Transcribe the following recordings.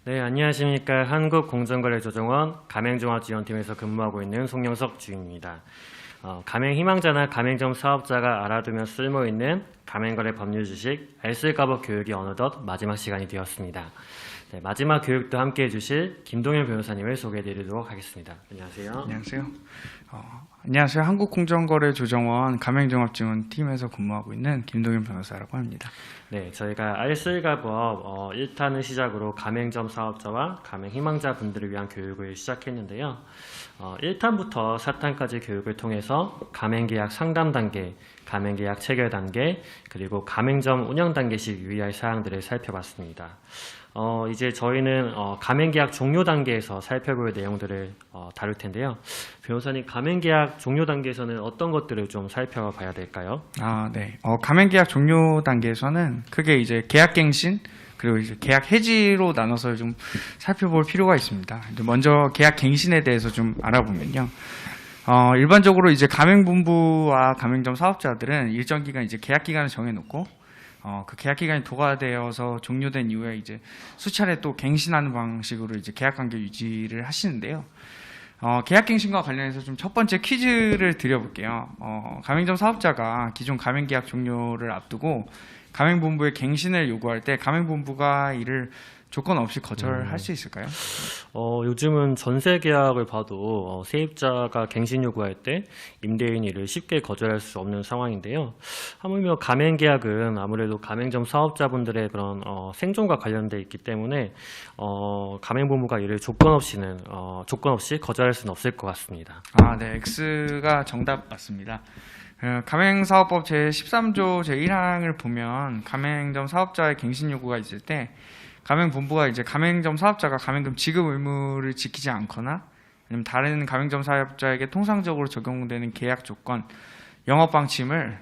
네, 안녕하십니까. 한국공정거래조정원 가맹종합지원팀에서 근무하고 있는 송영석 주임입니다. 가맹 희망자나 가맹점 사업자가 알아두면 쓸모있는 가맹거래 법률 지식 알쓸까법 교육이 어느덧 마지막 시간이 되었습니다. 네, 마지막 교육도 함께해 주실 김동현 변호사님을 소개해 드리도록 하겠습니다. 안녕하세요. 안녕하세요. 안녕하세요. 한국공정거래조정원 가맹종합지원팀에서 근무하고 있는 김동현 변호사라고 합니다. 네, 저희가 알쓸가법 1탄을 시작으로 가맹점 사업자와 가맹 희망자 분들을 위한 교육을 시작했는데요. 1탄부터 4탄까지 교육을 통해서 가맹계약 상담 단계, 가맹계약 체결 단계, 그리고 가맹점 운영 단계씩 유의할 사항들을 살펴봤습니다. 이제 저희는 가맹계약 종료 단계에서 살펴볼 내용들을 다룰 텐데요. 변호사님, 가맹계약 종료 단계에서는 어떤 것들을 좀 살펴봐야 될까요? 네. 가맹계약 종료 단계에서는 크게 이제 계약갱신 그리고 이제 계약 해지로 나눠서 좀 살펴볼 필요가 있습니다. 먼저 계약갱신에 대해서 좀 알아보면요. 일반적으로 이제 가맹본부와 가맹점 사업자들은 일정 기간 이제 계약 기간을 정해놓고 그 계약 기간이 도과되어서 종료된 이후에 이제 수차례 또 갱신하는 방식으로 이제 계약 관계 유지를 하시는데요. 계약갱신과 관련해서 좀 첫 번째 퀴즈를 드려볼게요. 가맹점 사업자가 기존 가맹계약 종료를 앞두고 가맹본부에 갱신을 요구할 때 가맹본부가 이를 조건 없이 거절할 수 있을까요? 요즘은 전세 계약을 봐도 세입자가 갱신 요구할 때 임대인이 이를 쉽게 거절할 수 없는 상황인데요. 하물며 가맹 계약은 아무래도 가맹점 사업자분들의 그런 생존과 관련돼 있기 때문에 가맹본부가 이를 조건 없이 거절할 수는 없을 것 같습니다. 네, X가 정답 맞습니다. 가맹사업법 제13조 제1항을 보면 가맹점 사업자의 갱신 요구가 있을 때 가맹본부가 이제 가맹점 사업자가 가맹금 지급 의무를 지키지 않거나 아니면 다른 가맹점 사업자에게 통상적으로 적용되는 계약 조건, 영업 방침을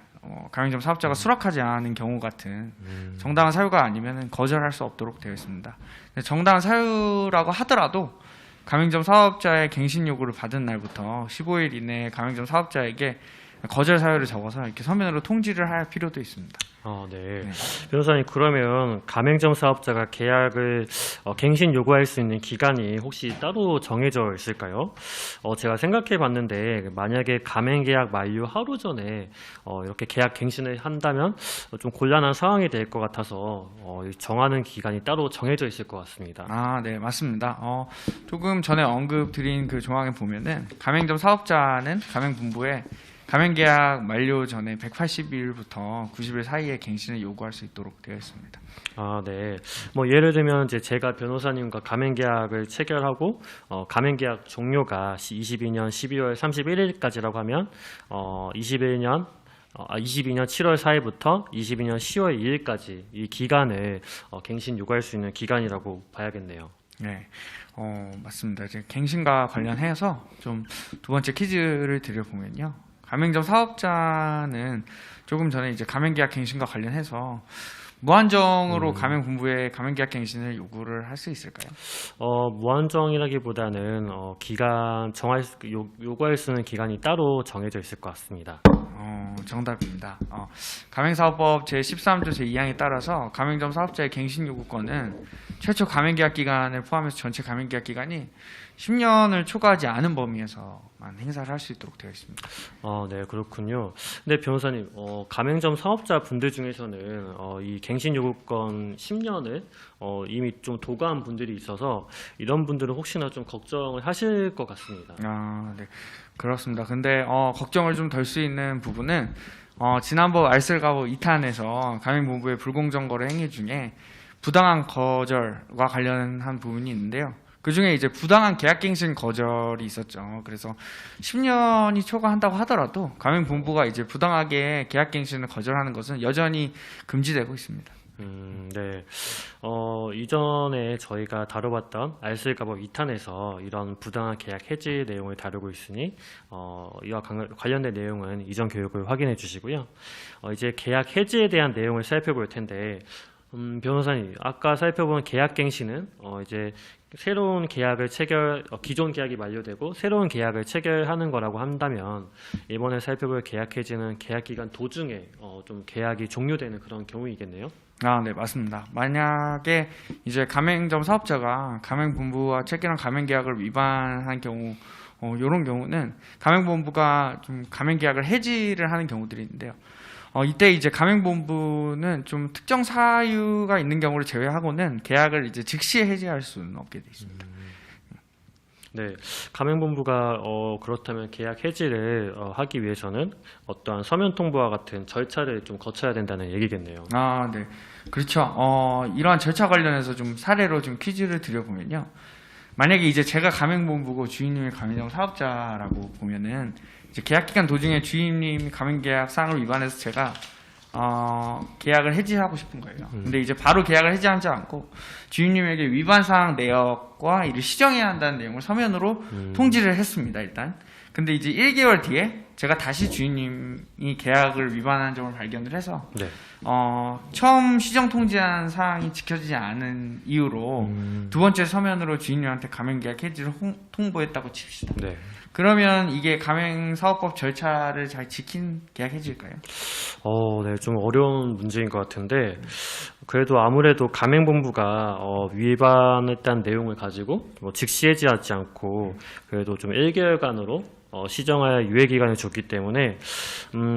가맹점 사업자가 수락하지 않은 경우 같은 정당한 사유가 아니면 거절할 수 없도록 되어 있습니다. 정당한 사유라고 하더라도 가맹점 사업자의 갱신 요구를 받은 날부터 15일 이내에 가맹점 사업자에게 거절 사유를 적어서 이렇게 서면으로 통지를 할 필요도 있습니다. 네. 변호사님, 그러면 가맹점 사업자가 계약을 갱신 요구할 수 있는 기간이 혹시 따로 정해져 있을까요? 제가 생각해 봤는데 만약에 가맹계약 만료 하루 전에 이렇게 계약 갱신을 한다면 좀 곤란한 상황이 될 것 같아서 정하는 기간이 따로 정해져 있을 것 같습니다. 네, 맞습니다. 조금 전에 언급드린 그 조항에 보면은 가맹점 사업자는 가맹본부에 가맹계약 만료 전에 180일부터 90일 사이에 갱신을 요구할 수 있도록 되어 있습니다. 네. 예를 들면 제가 변호사님과 가맹계약을 체결하고 가맹계약 종료가 22년 12월 31일까지라고 하면 22년 7월 4일부터 22년 10월 2일까지 이 기간을 갱신 요구할 수 있는 기간이라고 봐야겠네요. 네, 맞습니다. 이제 갱신과 관련해서 좀 두 번째 퀴즈를 드려보면요. 가맹점 사업자는 조금 전에 이제 가맹계약 갱신과 관련해서 무한정으로 가맹본부에 가맹계약 갱신을 요구를 할 수 있을까요? 무한정이라기보다는 요구할 수 있는 기간이 따로 정해져 있을 것 같습니다. 정답입니다. 가맹사업법 제13조 제2항에 따라서 가맹점 사업자의 갱신 요구권은 최초 가맹계약 기간을 포함해서 전체 가맹계약 기간이 10년을 초과하지 않은 범위에서만 행사를 할 수 있도록 되어 있습니다. 네, 그렇군요. 근데 변호사님, 가맹점 사업자 분들 중에서는 이 갱신 요구권 10년을 이미 좀 도과한 분들이 있어서 이런 분들은 혹시나 좀 걱정을 하실 것 같습니다. 네, 그렇습니다. 근데 걱정을 좀 덜 수 있는 부분은 지난번 알쓸가법 2탄에서 가맹본부의 불공정 거래 행위 중에 부당한 거절과 관련한 부분이 있는데요. 그 중에 이제 부당한 계약갱신 거절이 있었죠. 그래서 10년이 초과한다고 하더라도 가맹본부가 이제 부당하게 계약갱신을 거절하는 것은 여전히 금지되고 있습니다. 네. 이전에 저희가 다뤄봤던 알쓸가법 2탄에서 이런 부당한 계약 해지 내용을 다루고 있으니 이와 관련된 내용은 이전 교육을 확인해 주시고요. 이제 계약 해지에 대한 내용을 살펴볼 텐데 변호사님, 아까 살펴본 계약갱신은 이제 새로운 계약을 기존 계약이 만료되고 새로운 계약을 체결하는 거라고 한다면 이번에 살펴볼 계약 해지는 계약 기간 도중에 좀 계약이 종료되는 그런 경우이겠네요. 네, 맞습니다. 만약에 이제 가맹점 사업자가 가맹본부와 체결한 가맹계약을 위반한 경우, 이런 경우는 가맹본부가 좀 가맹계약을 해지를 하는 경우들이 있는데요. 이때 이제 가맹본부는 좀 특정 사유가 있는 경우를 제외하고는 계약을 이제 즉시 해지할 수는 없게 되어 있습니다. 네, 가맹본부가 그렇다면 계약 해지를 하기 위해서는 어떠한 서면 통보와 같은 절차를 좀 거쳐야 된다는 얘기겠네요. 네. 그렇죠. 이러한 절차 관련해서 좀 사례로 좀 퀴즈를 드려보면요. 만약에 이제 제가 가맹본부고 주인님이 가맹점 사업자라고 보면은 이제 계약 기간 도중에 주인님이 가맹계약 사항을 위반해서 제가 계약을 해지하고 싶은 거예요. 근데 이제 바로 계약을 해지하지 않고 주인님에게 위반 사항 내역과 이를 시정해야 한다는 내용을 서면으로 통지를 했습니다. 일단. 근데 이제 1개월 뒤에 제가 다시 주인님이 계약을 위반한 점을 발견을 해서 네. 처음 시정 통지한 사항이 지켜지지 않은 이유로 두 번째 서면으로 주인님한테 가맹계약 해지를 통보했다고 칩시다. 네. 그러면 이게 가맹사업법 절차를 잘 지킨 계약 해지일까요? 네, 좀 어려운 문제인 것 같은데, 그래도 아무래도 가맹본부가 위반했다는 내용을 가지고 뭐 즉시 해지하지 않고 그래도 좀 1개월간으로 시정하여 유예 기간을 줬기 때문에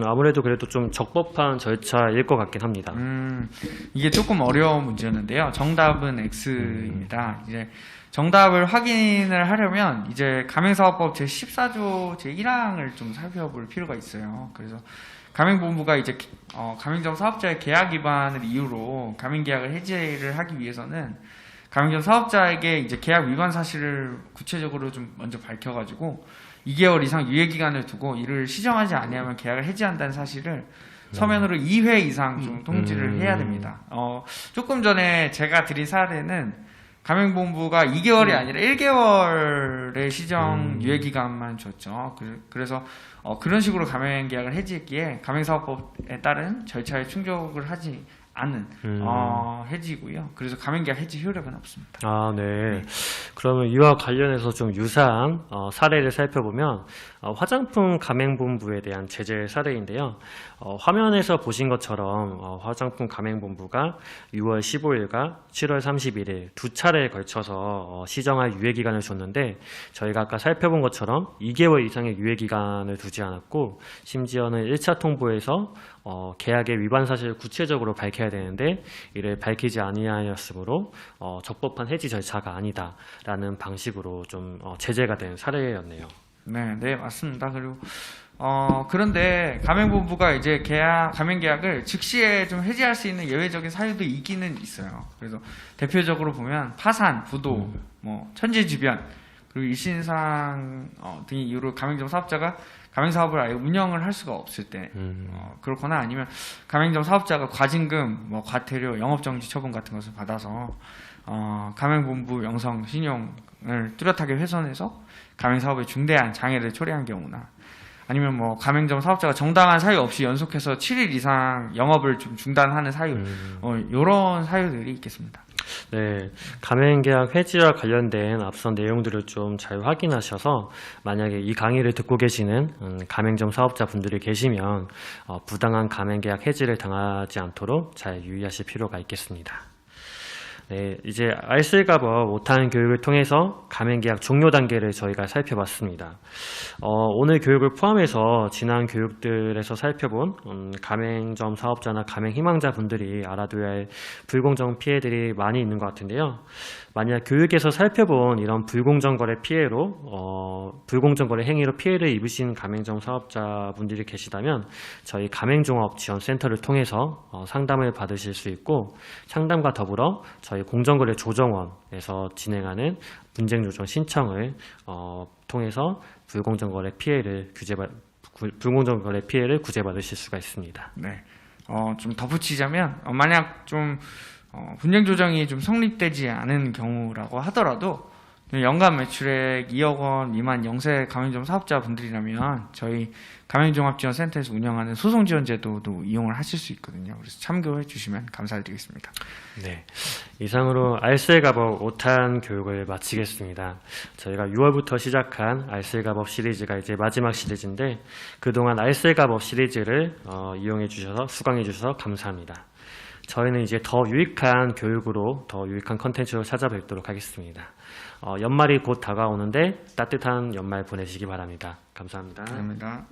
아무래도 그래도 좀 적법한 절차일 것 같긴 합니다. 이게 조금 어려운 문제였는데요. 정답은 X입니다. 이제 정답을 확인을 하려면 이제 가맹사업법 제14조 제1항을 좀 살펴볼 필요가 있어요. 그래서 가맹본부가 이제 가맹점 사업자의 계약 위반을 이유로 가맹계약을 해지를 하기 위해서는 가맹점 사업자에게 이제 계약 위반 사실을 구체적으로 좀 먼저 밝혀가지고 2개월 이상 유예 기간을 두고 이를 시정하지 아니하면 계약을 해지한다는 사실을 서면으로 2회 이상 좀 통지를 해야 됩니다. 조금 전에 제가 드린 사례는 가맹본부가 2개월이 아니라 1개월의 시정 유예 기간만 줬죠. 그래서 그런 식으로 가맹계약을 해지했기에 가맹사업법에 따른 절차에 충족을 하지 않은 해지고요. 그래서 가맹계약 해지 효력은 없습니다. 네. 그러면 이와 관련해서 좀 유사한 사례를 살펴보면 화장품 가맹본부에 대한 제재 사례인데요. 화면에서 보신 것처럼 화장품 가맹본부가 6월 15일과 7월 31일 두 차례에 걸쳐서 시정할 유예기간을 줬는데 저희가 아까 살펴본 것처럼 2개월 이상의 유예기간을 두지 않았고 심지어는 1차 통보에서 계약의 위반 사실을 구체적으로 밝혀야 되는데 이를 밝히지 아니하였으므로 적법한 해지 절차가 아니다라는 방식으로 좀 제재가 된 사례였네요. 네, 맞습니다. 그리고 그런데 가맹본부가 이제 가맹계약을 즉시에 좀 해지할 수 있는 예외적인 사유도 있기는 있어요. 그래서 대표적으로 보면 파산, 부도, 천재지변, 그리고 일신상 등의 이유로 가맹점 사업자가 가맹사업을 아예 운영을 할 수가 없을 때, 그렇거나 아니면 가맹점 사업자가 과징금, 과태료, 영업정지 처분 같은 것을 받아서 가맹본부 영성, 신용을 뚜렷하게 훼손해서 가맹사업에 중대한 장애를 초래한 경우나 아니면 가맹점 사업자가 정당한 사유 없이 연속해서 7일 이상 영업을 좀 중단하는 사유, 이런 사유들이 있겠습니다. 네, 가맹계약 해지와 관련된 앞선 내용들을 좀 잘 확인하셔서 만약에 이 강의를 듣고 계시는 가맹점 사업자분들이 계시면 부당한 가맹계약 해지를 당하지 않도록 잘 유의하실 필요가 있겠습니다. 네, 이제 알쓸가법 5탄 교육을 통해서 가맹계약 종료 단계를 저희가 살펴봤습니다. 오늘 교육을 포함해서 지난 교육들에서 살펴본 가맹점 사업자나 가맹 희망자분들이 알아둬야 할 불공정 피해들이 많이 있는 것 같은데요. 만약 교육에서 살펴본 이런 불공정 거래 피해로 불공정 거래 행위로 피해를 입으신 가맹점 사업자분들이 계시다면 저희 가맹종합지원센터를 통해서 상담을 받으실 수 있고 상담과 더불어 저희 공정거래 조정원에서 진행하는 분쟁조정 신청을 통해서 불공정 거래 피해를 구제받으실 수가 있습니다. 네, 좀 덧붙이자면 만약 좀 분쟁 조정이 좀 성립되지 않은 경우라고 하더라도 연간 매출액 2억 원 미만 영세 가맹점 사업자분들이라면 저희 가맹종합지원센터에서 운영하는 소송지원제도도 이용을 하실 수 있거든요. 그래서 참고해 주시면 감사드리겠습니다. 네, 이상으로 알쓸가법 5탄 교육을 마치겠습니다. 저희가 6월부터 시작한 알쓸가법 시리즈가 이제 마지막 시리즈인데 그동안 알쓸가법 시리즈를 이용해 주셔서 수강해 주셔서 감사합니다. 저희는 이제 더 유익한 교육으로 더 유익한 컨텐츠로 찾아뵙도록 하겠습니다. 연말이 곧 다가오는데 따뜻한 연말 보내시기 바랍니다. 감사합니다. 감사합니다.